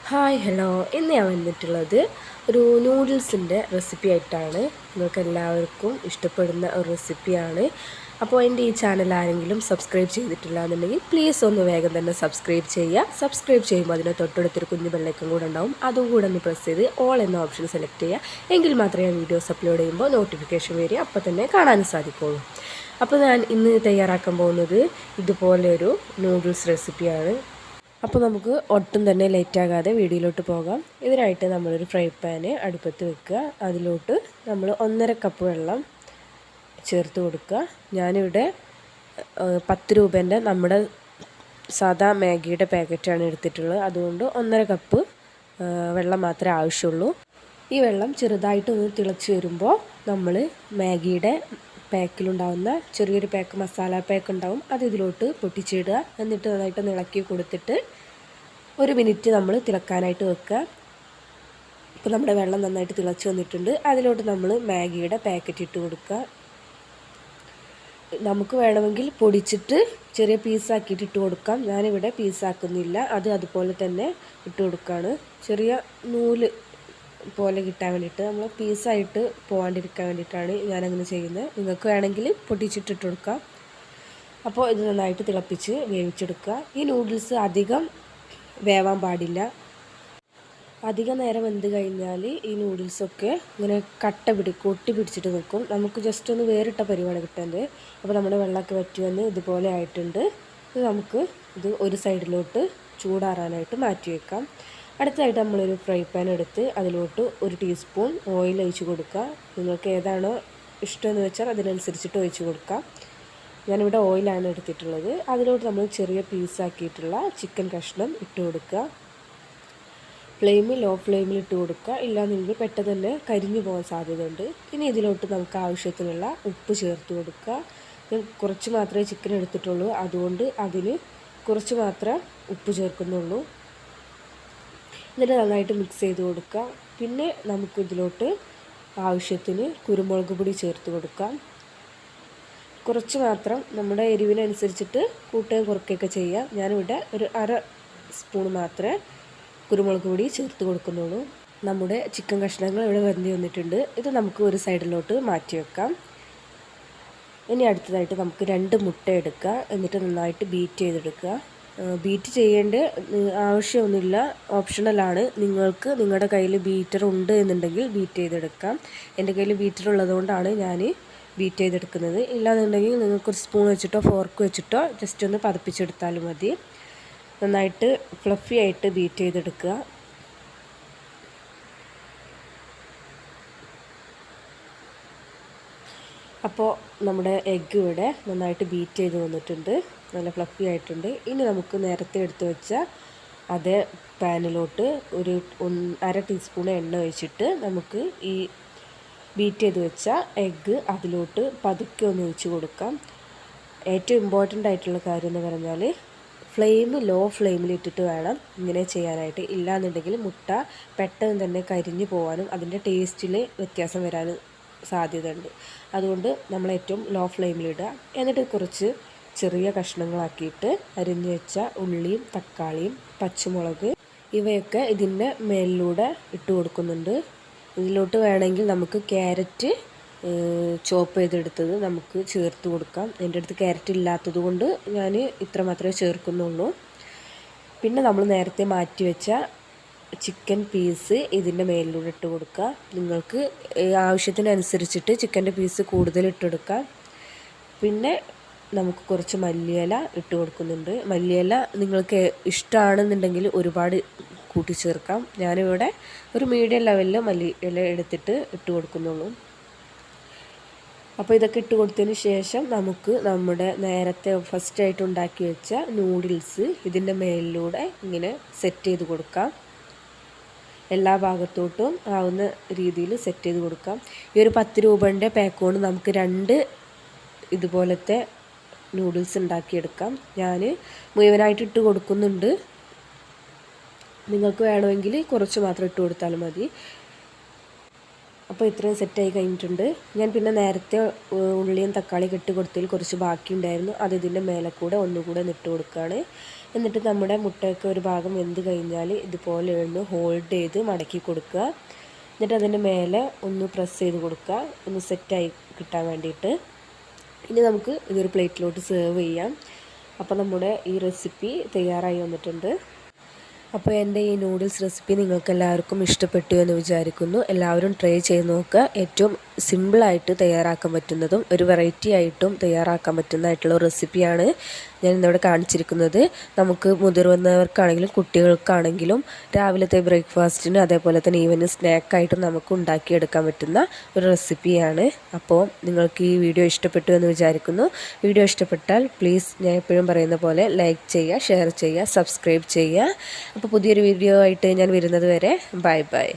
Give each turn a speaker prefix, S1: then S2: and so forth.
S1: Hi hello ഇന്ന് ഞാൻ വന്നിട്ടുള്ളത് ഒരു നൂഡിൽസിൻ്റെ റെസിപ്പി ആയിട്ടാണ്. നിങ്ങൾക്ക് എല്ലാവർക്കും ഇഷ്ടപ്പെടുന്ന ഒരു റെസിപ്പിയാണ്. അപ്പോൾ എൻ്റെ ഈ ചാനൽ ആരെങ്കിലും സബ്സ്ക്രൈബ് ചെയ്തിട്ടില്ല എന്നുണ്ടെങ്കിൽ പ്ലീസ് ഒന്ന് വേഗം തന്നെ സബ്സ്ക്രൈബ് ചെയ്യുക. സബ്സ്ക്രൈബ് ചെയ്യുമ്പോൾ അതിന് തൊട്ടടുത്തൊരു കുഞ്ഞു ബെല്ലൈക്കൺ കൂടെ ഉണ്ടാവും. അതും കൂടെ ഒന്ന് പ്രസ് ചെയ്ത് ഓൾ എന്ന ഓപ്ഷൻ സെലക്ട് ചെയ്യുക. എങ്കിൽ മാത്രമേ ഞാൻ വീഡിയോസ് അപ്ലോഡ് ചെയ്യുമ്പോൾ നോട്ടിഫിക്കേഷൻ വരിക അപ്പോൾ തന്നെ കാണാൻ സാധിക്കുള്ളൂ. അപ്പോൾ ഞാൻ ഇന്ന് തയ്യാറാക്കാൻ പോകുന്നത് ഇതുപോലെയൊരു നൂഡിൽസ് റെസിപ്പിയാണ്. അപ്പോൾ നമുക്ക് ഒട്ടും തന്നെ ലേറ്റാകാതെ വീഡിയോയിലോട്ട് പോകാം. ഇതിനായിട്ട് നമ്മളൊരു ഫ്രൈ പാന് അടുപ്പത്ത് വെക്കുക. അതിലോട്ട് നമ്മൾ 1.5 കപ്പ് വെള്ളം ചേർത്ത് കൊടുക്കുക. ഞാനിവിടെ 10 രൂപേൻ്റെ നമ്മുടെ സാദാ മാഗിയുടെ പാക്കറ്റാണ് എടുത്തിട്ടുള്ളത്. അതുകൊണ്ട് 1.5 കപ്പ് വെള്ളം മാത്രമേ ആവശ്യമുള്ളൂ. ഈ വെള്ളം ചെറുതായിട്ടൊന്ന് തിളച്ച് വരുമ്പോൾ നമ്മൾ മാഗിയുടെ പാക്കിലുണ്ടാവുന്ന ചെറിയൊരു പാക്ക് മസാല പാക്ക് ഉണ്ടാവും, അത് ഇതിലോട്ട് പൊട്ടിച്ചിടുക. എന്നിട്ട് നന്നായിട്ട് ഇളക്കി കൊടുത്തിട്ട് 1 മിനിറ്റ് നമ്മൾ തിളക്കാനായിട്ട് വെക്കുക. ഇപ്പോൾ നമ്മുടെ വെള്ളം നന്നായിട്ട് തിളച്ച് വന്നിട്ടുണ്ട്. അതിലോട്ട് നമ്മൾ മാഗിയുടെ പാക്കറ്റ് ഇട്ട് കൊടുക്കുക. നമുക്ക് വേണമെങ്കിൽ പൊടിച്ചിട്ട് ചെറിയ പീസാക്കിയിട്ട് ഇട്ട് കൊടുക്കാം. ഞാനിവിടെ പീസാക്കുന്നില്ല, അത് അതുപോലെ തന്നെ ഇട്ട് കൊടുക്കുകയാണ്. ചെറിയ നൂല് പോലെ കിട്ടാൻ വേണ്ടിയിട്ട്, നമ്മൾ പീസായിട്ട് പോകാണ്ടിരിക്കാൻ വേണ്ടിയിട്ടാണ് ഞാനങ്ങനെ ചെയ്യുന്നത്. നിങ്ങൾക്ക് വേണമെങ്കിൽ പൊട്ടിച്ചിട്ടിട്ട് കൊടുക്കാം. അപ്പോൾ ഇത് നന്നായിട്ട് തിളപ്പിച്ച് വേവിച്ചെടുക്കുക. ഈ നൂഡിൽസ് അധികം വേവാൻ പാടില്ല. അധികം നേരം വെന്ത് കഴിഞ്ഞാൽ ഈ നൂഡിൽസൊക്കെ ഇങ്ങനെ ഒട്ടി പിടിച്ചിട്ട് നിൽക്കും. നമുക്ക് ജസ്റ്റ് ഒന്ന് വേറിട്ട പരിപാടി കിട്ടുന്നത്. അപ്പോൾ നമ്മുടെ വെള്ളമൊക്കെ വറ്റി വന്ന് ഇതുപോലെ ആയിട്ടുണ്ട്. ഇത് നമുക്ക് ഒരു സൈഡിലോട്ട് ചൂടാറാനായിട്ട് മാറ്റി വെക്കാം. അടുത്തതായിട്ട് നമ്മളൊരു ഫ്രൈ പാൻ എടുത്ത് അതിലോട്ട് 1 ടീസ്പൂൺ ഓയിൽ ഒഴിച്ച് കൊടുക്കുക. നിങ്ങൾക്ക് ഏതാണോ ഇഷ്ടമെന്ന് വെച്ചാൽ അതിനനുസരിച്ചിട്ട് ഒഴിച്ച് കൊടുക്കാം. ഞാനിവിടെ ഓയിലാണ് എടുത്തിട്ടുള്ളത്. അതിലോട്ട് നമ്മൾ ചെറിയ പീസാക്കിയിട്ടുള്ള ചിക്കൻ കഷ്ണം ഇട്ട് കൊടുക്കുക. ലോ ഫ്ലെയിമിൽ ഇട്ട് കൊടുക്കുക. ഇല്ലാന്നെങ്കിൽ പെട്ടെന്ന് തന്നെ കരിഞ്ഞു പോകാൻ സാധ്യതയുണ്ട്. ഇനി ഇതിലോട്ട് നമുക്ക് ആവശ്യത്തിനുള്ള ഉപ്പ് ചേർത്ത് കൊടുക്കുക. കുറച്ച് മാത്രമേ ചിക്കൻ എടുത്തിട്ടുള്ളൂ, അതുകൊണ്ട് അതിന് കുറച്ച് മാത്രമേ ഉപ്പ് ചേർക്കുന്നുള്ളൂ. എന്നിട്ട് നന്നായിട്ട് മിക്സ് ചെയ്ത് കൊടുക്കുക. പിന്നെ നമുക്ക് ഇതിലോട്ട് ആവശ്യത്തിന് കുരുമുളക് പൊടി ചേർത്ത് കൊടുക്കാം. കുറച്ച് മാത്രം, നമ്മുടെ എരിവിനനുസരിച്ചിട്ട് കൂട്ടുകയും കുറയ്ക്കുകയൊക്കെ ചെയ്യാം. ഞാനിവിടെ ഒരു 1/2 സ്പൂൺ മാത്രമേ കുരുമുളക് പൊടി ചേർത്ത് കൊടുക്കുന്നുള്ളൂ. നമ്മുടെ ചിക്കൻ കഷ്ണങ്ങൾ ഇവിടെ വെന്ത് വന്നിട്ടുണ്ട്. ഇത് നമുക്ക് ഒരു സൈഡിലോട്ട് മാറ്റി വെക്കാം. ഇനി അടുത്തതായിട്ട് നമുക്ക് 2 മുട്ട എടുക്കുക. എന്നിട്ട് നന്നായിട്ട് ബീറ്റ് ചെയ്തെടുക്കുക. ബീറ്റ് ചെയ്യേണ്ട ആവശ്യമൊന്നുമില്ല, ഓപ്ഷണലാണ്. നിങ്ങൾക്ക് നിങ്ങളുടെ കയ്യിൽ ബീറ്റർ ഉണ്ട് എന്നുണ്ടെങ്കിൽ ബീറ്റ് ചെയ്തെടുക്കാം. എൻ്റെ കയ്യിൽ ബീറ്റർ ഉള്ളതുകൊണ്ടാണ് ഞാൻ ബീറ്റ് ചെയ്തെടുക്കുന്നത്. ഇല്ലാന്നുണ്ടെങ്കിൽ നിങ്ങൾക്കൊരു സ്പൂൺ വെച്ചിട്ടോ ഫോർക്ക് വെച്ചിട്ടോ ജസ്റ്റ് ഒന്ന് പതപ്പിച്ചെടുത്താലും മതി. നന്നായിട്ട് ഫ്ലഫി ആയിട്ട് ബീറ്റ് ചെയ്തെടുക്കുക. അപ്പോൾ നമ്മുടെ എഗ്ഗ് ഇവിടെ നന്നായിട്ട് ബീറ്റ് ചെയ്ത് വന്നിട്ടുണ്ട്, നല്ല ഫ്ലഫി ആയിട്ടുണ്ട്. ഇനി നമുക്ക് നേരത്തെ എടുത്ത് വെച്ച അതേ പാനിലോട്ട് ഒരു 1/2 ടീസ്പൂൺ എണ്ണ ഒഴിച്ചിട്ട് നമുക്ക് ഈ ബീറ്റ് ചെയ്ത് വെച്ച എഗ്ഗ് അതിലോട്ട് പതുക്കെ ഒന്ന് ഒഴിച്ച് കൊടുക്കാം. ഏറ്റവും ഇമ്പോർട്ടൻ്റ് ആയിട്ടുള്ള കാര്യം എന്ന് പറഞ്ഞാൽ ലോ ഫ്ലെയിമിൽ ഇട്ടിട്ട് വേണം ഇങ്ങനെ ചെയ്യാനായിട്ട്. ഇല്ലാന്നുണ്ടെങ്കിൽ മുട്ട പെട്ടെന്ന് തന്നെ കരിഞ്ഞു പോകാനും അതിൻ്റെ ടേസ്റ്റിൽ വ്യത്യാസം വരാനും സാധ്യതയുണ്ട്. അതുകൊണ്ട് നമ്മൾ ഏറ്റവും ലോ ഫ്ലെയിമിലിടുക. എന്നിട്ട് കുറച്ച് ചെറിയ കഷ്ണങ്ങളാക്കിയിട്ട് അരിഞ്ഞു വെച്ച ഉള്ളിയും തക്കാളിയും പച്ചമുളക് ഇവയൊക്കെ ഇതിൻ്റെ മേലിലൂടെ ഇട്ട് കൊടുക്കുന്നുണ്ട്. ഇതിലോട്ട് വേണമെങ്കിൽ നമുക്ക് ക്യാരറ്റ് ചോപ്പ് ചെയ്തെടുത്തത് നമുക്ക് ചേർത്ത് കൊടുക്കാം. എൻ്റെ അടുത്ത് ക്യാരറ്റ് ഇല്ലാത്തത് കൊണ്ട് ഞാൻ ഇത്ര മാത്രമേ ചേർക്കുന്നുള്ളൂ. പിന്നെ നമ്മൾ നേരത്തെ മാറ്റി വെച്ച ചിക്കൻ പീസ് ഇതിൻ്റെ മേലിലൂടെ ഇട്ട് കൊടുക്കുക. നിങ്ങൾക്ക് ആവശ്യത്തിനനുസരിച്ചിട്ട് ചിക്കൻ്റെ പീസ് കൂടുതൽ ഇട്ടെടുക്കാം. പിന്നെ നമുക്ക് കുറച്ച് മല്ലിയില ഇട്ട് കൊടുക്കുന്നുണ്ട്. മല്ലിയില നിങ്ങൾക്ക് ഇഷ്ടമാണെന്നുണ്ടെങ്കിൽ ഒരുപാട് കൂട്ടിച്ചേർക്കാം. ഞാനിവിടെ ഒരു മീഡിയം ലെവലിൽ മല്ലിയില എടുത്തിട്ട് ഇട്ട് കൊടുക്കുന്നുള്ളൂ. അപ്പോൾ ഇതൊക്കെ ഇട്ട് കൊടുത്തതിന് ശേഷം നമുക്ക് നമ്മുടെ നേരത്തെ ഫസ്റ്റായിട്ട് ഉണ്ടാക്കി വെച്ച നൂഡിൽസ് ഇതിൻ്റെ മേലിലൂടെ ഇങ്ങനെ സെറ്റ് ചെയ്ത് കൊടുക്കാം. എല്ലാ ഭാഗത്തോട്ടും ആവുന്ന രീതിയിൽ സെറ്റ് ചെയ്ത് കൊടുക്കാം. ഈ ഒരു 10 രൂപേൻ്റെ പാക്ക് കൊണ്ട് നമുക്ക് 2 ഇതുപോലത്തെ നൂഡിൽസ് ഉണ്ടാക്കിയെടുക്കാം. ഞാൻ മുഴുവനായിട്ട് ഇട്ട് കൊടുക്കുന്നുണ്ട്. നിങ്ങൾക്ക് വേണമെങ്കിൽ കുറച്ച് മാത്രം ഇട്ട് കൊടുത്താലും മതി. അപ്പോൾ ഇത്രയും സെറ്റായി കഴിഞ്ഞിട്ടുണ്ട്. ഞാൻ പിന്നെ നേരത്തെ ഉള്ളിയും തക്കാളിയും ഇട്ട് കൊടുത്തതിൽ കുറച്ച് ബാക്കിയുണ്ടായിരുന്നു, അത് ഇതിൻ്റെ മേലെ കൂടെ ഒന്നുകൂടെ ഇട്ട് കൊടുക്കുകയാണ്. എന്നിട്ട് നമ്മുടെ മുട്ടയൊക്കെ ഒരു ഭാഗം വെന്ത് കഴിഞ്ഞാൽ ഇതുപോലെ ഒന്ന് ഹോൾഡ് ചെയ്ത് മടക്കി കൊടുക്കുക. എന്നിട്ട് അതിൻ്റെ മേലെ ഒന്ന് പ്രസ് ചെയ്ത് കൊടുക്കുക, ഒന്ന് സെറ്റായി കിട്ടാൻ വേണ്ടിയിട്ട്. ഇനി നമുക്ക് ഇതൊരു പ്ലേറ്റിലോട്ട് സെർവ് ചെയ്യാം. അപ്പോൾ നമ്മുടെ ഈ റെസിപ്പി തയ്യാറായി വന്നിട്ടുണ്ട്. അപ്പോൾ എൻ്റെ ഈ നൂഡിൽസ് റെസിപ്പി നിങ്ങൾക്ക് എല്ലാവർക്കും ഇഷ്ടപ്പെട്ടു എന്ന് വിചാരിക്കുന്നു. എല്ലാവരും ട്രൈ ചെയ്ത് നോക്കുക. ഏറ്റവും സിമ്പിളായിട്ട് തയ്യാറാക്കാൻ പറ്റുന്നതും ഒരു വെറൈറ്റി ആയിട്ടും തയ്യാറാക്കാൻ പറ്റുന്നതായിട്ടുള്ള റെസിപ്പിയാണ് ഞാൻ ഇന്നിവിടെ കാണിച്ചിരിക്കുന്നത്. നമുക്ക് മുതിർന്നവർക്കാണെങ്കിലും കുട്ടികൾക്കാണെങ്കിലും രാവിലത്തെ ബ്രേക്ക്ഫാസ്റ്റിന് അതേപോലെ തന്നെ ഈവനിങ് സ്നാക്കായിട്ടും നമുക്ക് ഉണ്ടാക്കിയെടുക്കാൻ പറ്റുന്ന ഒരു റെസിപ്പിയാണ്. അപ്പോൾ നിങ്ങൾക്ക് ഈ വീഡിയോ ഇഷ്ടപ്പെട്ടു എന്ന് വിചാരിക്കുന്നു. വീഡിയോ ഇഷ്ടപ്പെട്ടാൽ പ്ലീസ് ഞാൻ എപ്പോഴും പറയുന്ന പോലെ ലൈക്ക് ചെയ്യുക, ഷെയർ ചെയ്യുക, സബ്സ്ക്രൈബ് ചെയ്യുക. അപ്പോൾ പുതിയൊരു വീഡിയോ ആയിട്ട് ഞാൻ വരുന്നത് വരെ ബൈ ബൈ.